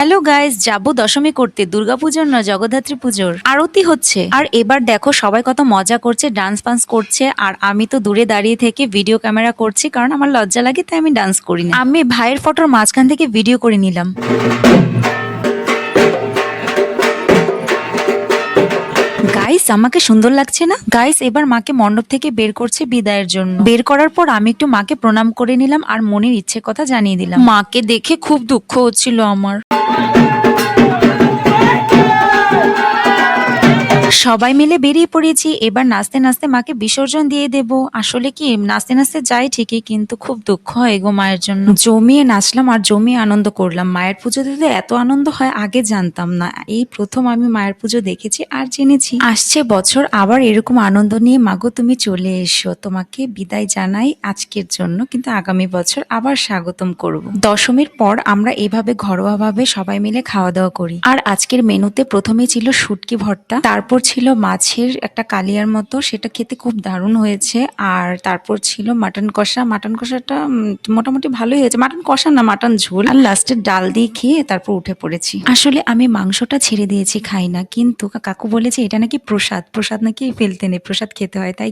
Hello guys, যাবো দশমী করতে, দুর্গাপুজোর না জগদ্ধাত্রী পুজোর আরতি হচ্ছে। আর এবার দেখো সবাই কত মজা করছে, ডান্স ফান্স করছে। আর আমি তো দূরে দাঁড়িয়ে থেকে ভিডিও ক্যামেরা করছি, কারণ আমার লজ্জা লাগে, তাই আমি ডান্স করি না। আমি ভাইয়ের ফটোর মাঝখান থেকে ভিডিও করে নিলাম। গাইস, আমাকে সুন্দর লাগছে না? গাইস, এবার মাকে মণ্ডপ থেকে বের করছে বিদায়ের জন্য। বের করার পর আমি একটু মাকে প্রণাম করে নিলাম আর মনের ইচ্ছে কথা জানিয়ে দিলাম। মাকে দেখে খুব দুঃখ হচ্ছিল আমার। সবাই মিলে বেরিয়ে পড়েছি, এবার নাচতে নাচতে মাকে বিসর্জন দিয়ে দেব। আসলে কি, নাচতে নাচতে যাই ঠিকই, কিন্তু খুব দুঃখ হয় গো মায়ের জন্য। জমিয়ে নাচলাম আর জমিয়ে আনন্দ করলাম। মায়ের পুজোতে তো এত আনন্দ হয় আগে জানতাম না, এই প্রথম আমি মায়ের পুজো দেখেছি আর জেনেছি। আসছে বছর আবার এরকম আনন্দ নিয়ে মাগো তুমি চলে এসো। তোমাকে বিদায় জানাই আজকের জন্য, কিন্তু আগামী বছর আবার স্বাগতম করব। দশমীর পর আমরা এভাবে ঘরোয়াভাবে সবাই মিলে খাওয়া দাওয়া করি। আর আজকের মেনুতে প্রথমে ছিল শুটকি ভর্তা, তারপর ছিল মাছের একটা কালিয়ার মতো, সেটা খেতে খুব দারুণ হয়েছে। আর তারপর ছিল মাটন কষা। মাটন কষাটা মোটামুটি ভালোই হয়েছে। মাটন কষা না, মাটন ঝোল। আর লাস্টে ডাল দিয়ে খেয়ে তারপর উঠে পড়েছি। আসলে আমি মাংসটা ছেড়ে দিয়েছি, খাই না, কিন্তু কাকু বলেছে এটা নাকি প্রসাদ, প্রসাদ নাকি ফেলতে নেই, প্রসাদ খেতে হয়, তাই